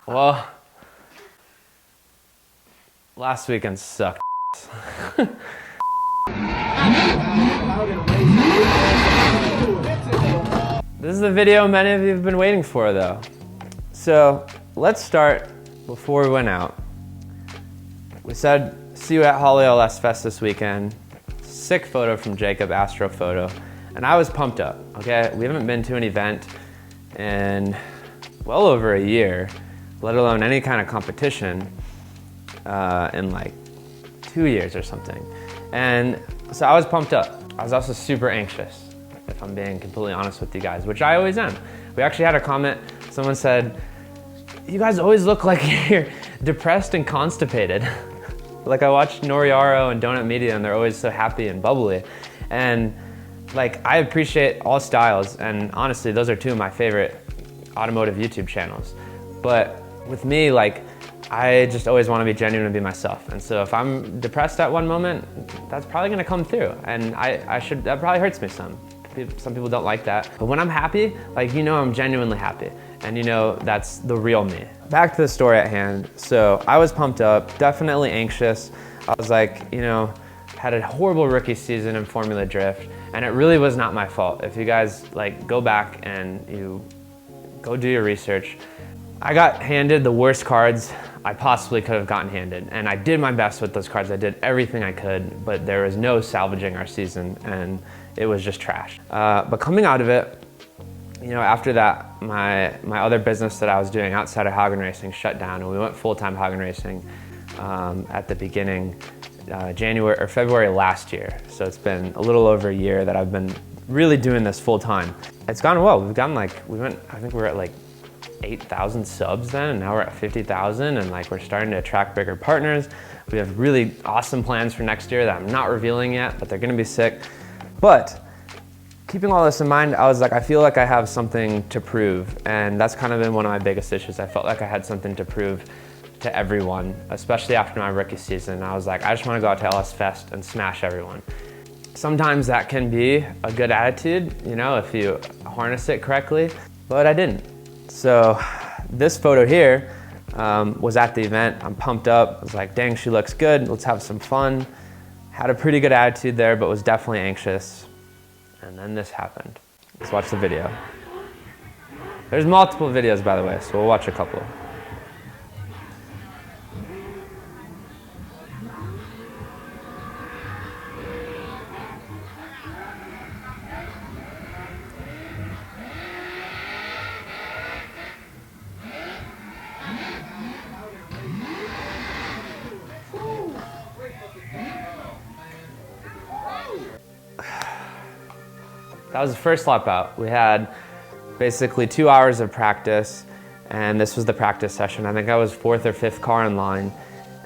Well, last weekend sucked. This is the video many of you have been waiting for, though. So let's start before we went out. We said, see you at Holly LS Fest this weekend. Sick photo from Jacob, Astro Photo. And I was pumped up, okay? We haven't been to an event in well over a year, let alone any kind of competition in like 2 years or something. And so I was pumped up. I was also super anxious, if I'm being completely honest with you guys, which I always am. We actually had a comment, someone said, you guys always look like you're depressed and constipated. Like I watched Noriaro and Donut Media and they're always so happy and bubbly. And like, I appreciate all styles, and honestly, those are two of my favorite automotive YouTube channels. But with me, like, I just always want to be genuine and be myself. And so if I'm depressed at one moment, that's probably gonna come through. And that probably hurts me some. Some people don't like that. But when I'm happy, like, you know I'm genuinely happy. And you know that's the real me. Back to the story at hand. So I was pumped up, definitely anxious. I was like, you know, had a horrible rookie season in Formula Drift, and it really was not my fault. If you guys like go back and you go do your research, I got handed the worst cards I possibly could have gotten handed, and I did my best with those cards. I did everything I could, but there was no salvaging our season, and it was just trash. But coming out of it, you know, after that, my other business that I was doing outside of Haugen Racing shut down, and we went full-time Haugen Racing at the beginning, January or February last year. So it's been a little over a year that I've been really doing this full-time. It's gone well. We've gotten like, I think we're at like 8,000 subs then, and now we're at 50,000, and like we're starting to attract bigger partners. We have really awesome plans for next year that I'm not revealing yet, but they're gonna be sick. But keeping all this in mind, I was like, I feel like I have something to prove, and that's kind of been one of my biggest issues. I felt like I had something to prove to everyone, especially after my rookie season. I was like, I just want to go out to LS Fest and smash everyone. Sometimes that can be a good attitude, you know, if you harness it correctly, but I didn't. So this photo here was at the event. I'm pumped up. I was like, dang, she looks good. Let's have some fun. Had a pretty good attitude there, but was definitely anxious. And then this happened. Let's watch the video. There's multiple videos, by the way, so we'll watch a couple. That was the first lap out. We had basically 2 hours of practice, and this was the practice session. I think I was 4th or 5th car in line,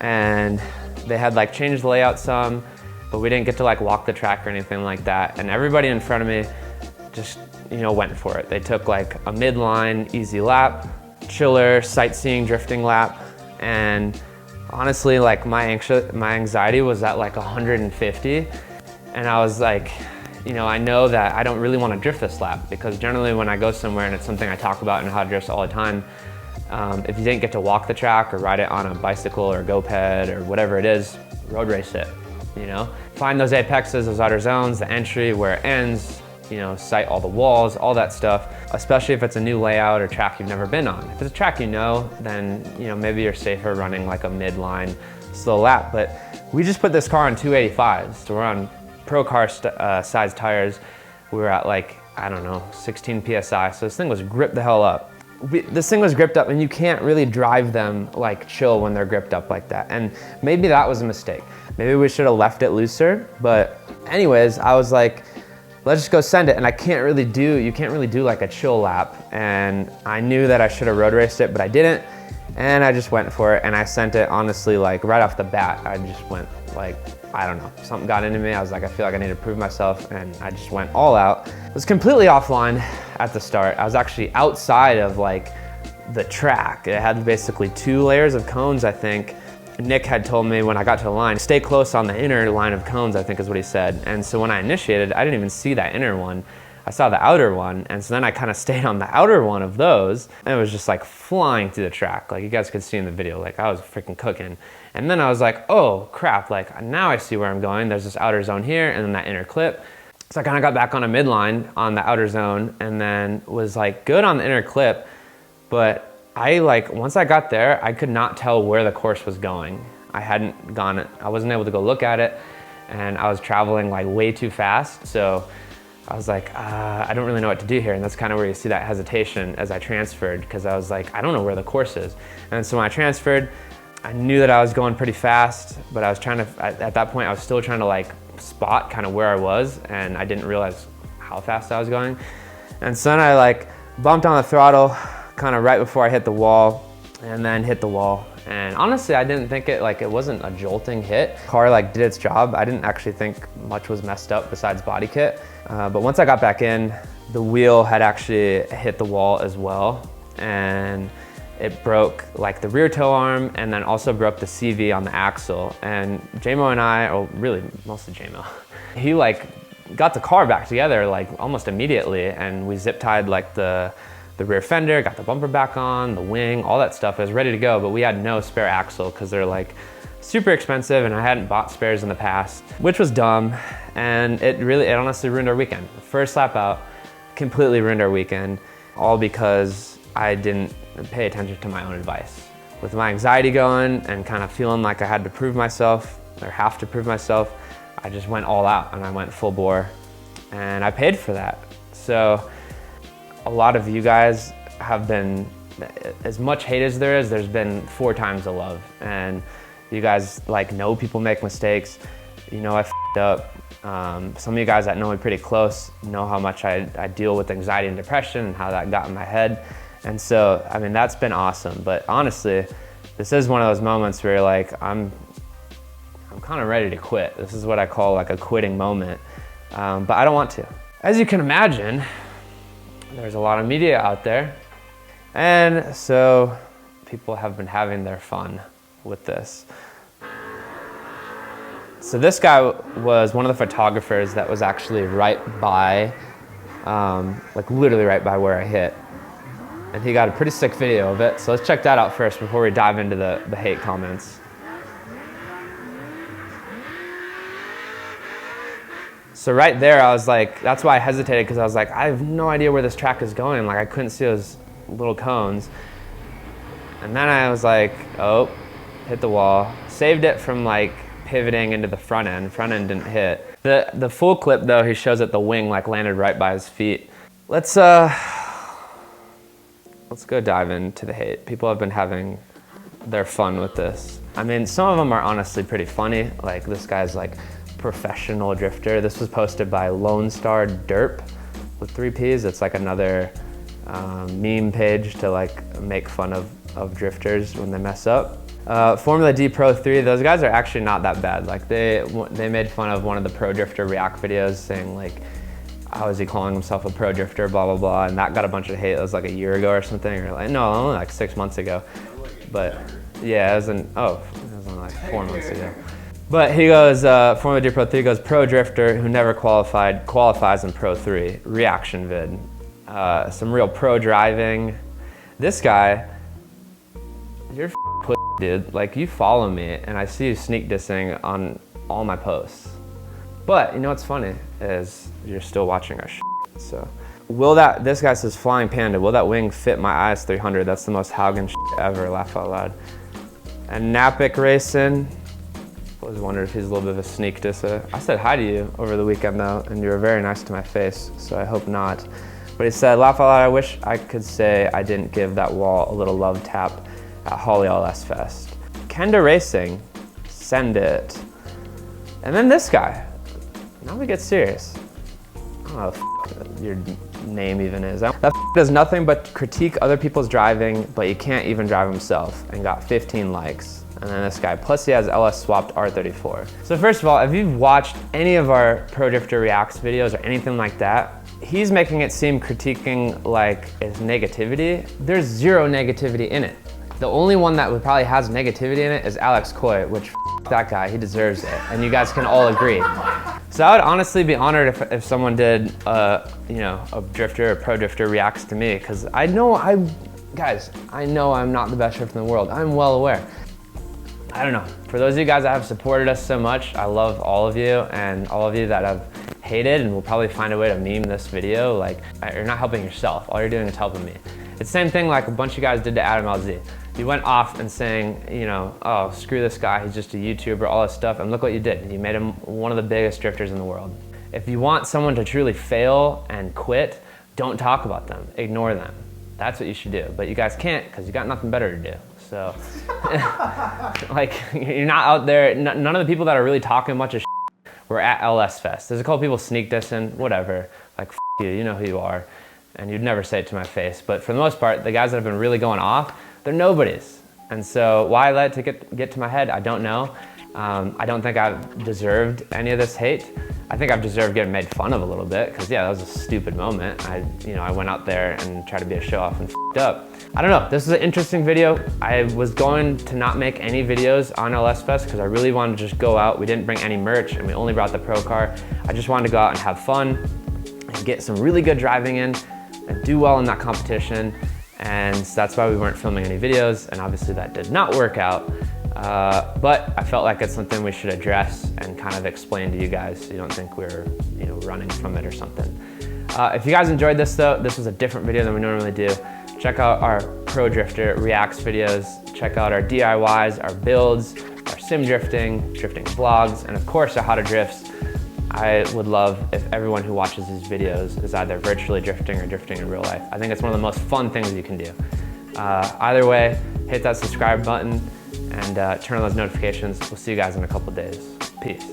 and they had like changed the layout some, but we didn't get to like walk the track or anything like that. And everybody in front of me just, you know, went for it. They took like a midline easy lap, chiller, sightseeing, drifting lap, and honestly, like my anxiety was at like 150, and I was like, you know, I know that I don't really want to drift this lap, because generally when I go somewhere, and it's something I talk about in How to Drift all the time, if you didn't get to walk the track or ride it on a bicycle or GoPed or whatever it is, road race it, you know? Find those apexes, those outer zones, the entry, where it ends, you know, sight all the walls, all that stuff, especially if it's a new layout or track you've never been on. If it's a track you know, then, you know, maybe you're safer running like a midline slow lap. But we just put this car on 285s, so we're on pro car size tires. We were at like, I don't know, 16 PSI. So this thing was gripped the hell up. This thing was gripped up, and you can't really drive them like chill when they're gripped up like that. And maybe that was a mistake. Maybe we should have left it looser. But anyways, I was like, let's just go send it. And you can't really do like a chill lap. And I knew that I should have road raced it, but I didn't. And I just went for it, and I sent it honestly, like right off the bat. I just went like, I don't know, something got into me. I was like, I feel like I need to prove myself, and I just went all out. It was completely offline at the start. I was actually outside of like the track. It had basically 2 layers of cones, I think. Nick had told me when I got to the line, stay close on the inner line of cones, I think is what he said. And so when I initiated, I didn't even see that inner one. I saw the outer one, and so then I kind of stayed on the outer one of those, and it was just like flying through the track. Like you guys could see in the video, like I was freaking cooking. And then I was like, oh crap, like now I see where I'm going. There's this outer zone here, and then that inner clip. So I kind of got back on a midline on the outer zone, and then was like good on the inner clip, but once I got there, I could not tell where the course was going. I wasn't able to go look at it, and I was traveling like way too fast. So I was like, I don't really know what to do here. And that's kind of where you see that hesitation as I transferred, because I was like, I don't know where the course is. And so when I transferred, I knew that I was going pretty fast, but I was trying to, at that point, I was still trying to like spot kind of where I was, and I didn't realize how fast I was going. And so then I like bumped on the throttle kind of right before I hit the wall, and then hit the wall. And honestly, I didn't think it wasn't a jolting hit. Car like did its job. I didn't actually think much was messed up besides body kit. But once I got back in, the wheel had actually hit the wall as well. And it broke like the rear toe arm, and then also broke the CV on the axle. And JMO and I, or really mostly JMO, he like got the car back together like almost immediately, and we zip tied like the rear fender, got the bumper back on, the wing, all that stuff. It was ready to go, but we had no spare axle because they're like super expensive, and I hadn't bought spares in the past, which was dumb. And it honestly ruined our weekend. The first lap out completely ruined our weekend, all because I didn't pay attention to my own advice. With my anxiety going and kind of feeling like I had to prove myself, or have to prove myself, I just went all out and I went full bore, and I paid for that. So a lot of you guys have been, as much hate as there is, there's been 4 times the love. And you guys like know people make mistakes. You know I f***ed up. Some of you guys that know me pretty close know how much I deal with anxiety and depression and how that got in my head. And so, I mean, that's been awesome. But honestly, this is one of those moments where you're like, I'm kind of ready to quit. This is what I call like a quitting moment. But I don't want to. As you can imagine, there's a lot of media out there. And so people have been having their fun with this. So this guy was one of the photographers that was actually right by, like literally right by where I hit. And he got a pretty sick video of it. So let's check that out first before we dive into the hate comments. So right there, I was like, that's why I hesitated, because I was like, I have no idea where this track is going. Like I couldn't see those little cones. And then I was like, oh, hit the wall. Saved it from like pivoting into the front end. Front end didn't hit. The full clip though, he shows that the wing like landed right by his feet. Let's go dive into the hate. People have been having their fun with this. I mean, some of them are honestly pretty funny. Like this guy's like professional drifter. This was posted by Lone Star Derp with 3 Ps. It's like another meme page to like make fun of drifters when they mess up. Formula D Pro 3, those guys are actually not that bad. Like they made fun of one of the pro drifter react videos, saying like, how is he calling himself a pro drifter, blah, blah, blah. And that got a bunch of hate. That was like a year ago or something. Or like, no, only like 6 months ago. But yeah, it was only like 4 months ago. But he goes, Formula D Pro 3 goes, pro drifter who never qualifies in Pro 3, reaction vid. Some real pro driving. This guy, you're pussy, dude. Like you follow me and I see you sneak dissing on all my posts. But you know what's funny is you're still watching our shit. So this guy says Flying Panda, will that wing fit my IS 300? That's the most Haugen shit ever, laugh out loud. And Drifter Racing, I was wondering if he's a little bit of a sneak disser. I said hi to you over the weekend though, and you were very nice to my face, so I hope not. But he said, laugh out loud, I wish I could say I didn't give that wall a little love tap at Holly All S Fest. Kenda Racing, send it. And then this guy. Now we get serious. I don't know what your name even is. That does nothing but critique other people's driving, but he can't even drive himself, and got 15 likes. And then this guy, plus he has LS swapped R34. So first of all, if you've watched any of our Pro Drifter Reacts videos or anything like that, he's making it seem critiquing like it's negativity. There's zero negativity in it. The only one that probably has negativity in it is Alex Coy, which that guy, he deserves it. And you guys can all agree. So I would honestly be honored if someone did, you know, a drifter, a pro drifter reacts to me, because guys, I know I'm not the best drifter in the world. I'm well aware. I don't know. For those of you guys that have supported us so much, I love all of you, and all of you that have hated and will probably find a way to meme this video, like, you're not helping yourself. All you're doing is helping me. It's the same thing like a bunch of guys did to Adam LZ. You went off and saying, you know, oh, screw this guy, he's just a YouTuber, all this stuff, and look what you did. You made him one of the biggest drifters in the world. If you want someone to truly fail and quit, don't talk about them, ignore them. That's what you should do. But you guys can't, because you got nothing better to do. So, like, you're not out there, none of the people that are really talking much of shit were at LS Fest. There's a couple people sneak dissing, whatever, like, f you know who you are, and you'd never say it to my face. But for the most part, the guys that have been really going off, they're nobodies. And so why I let it get to my head, I don't know. I don't think I've deserved any of this hate. I think I've deserved getting made fun of a little bit, because yeah, that was a stupid moment. I went out there and tried to be a show off and f***ed up. I don't know, this is an interesting video. I was going to not make any videos on LS Fest because I really wanted to just go out. We didn't bring any merch and we only brought the pro car. I just wanted to go out and have fun and get some really good driving in and do well in that competition. And so that's why we weren't filming any videos, and obviously that did not work out. But I felt like it's something we should address and kind of explain to you guys so you don't think we're, you know, running from it or something. If you guys enjoyed this though, this was a different video than we normally do. Check out our Pro Drifter Reacts videos. Check out our DIYs, our builds, our sim drifting vlogs, and of course our how to drifts. I would love if everyone who watches these videos is either virtually drifting or drifting in real life. I think it's one of the most fun things you can do. Either way, hit that subscribe button and turn on those notifications. We'll see you guys in a couple days. Peace.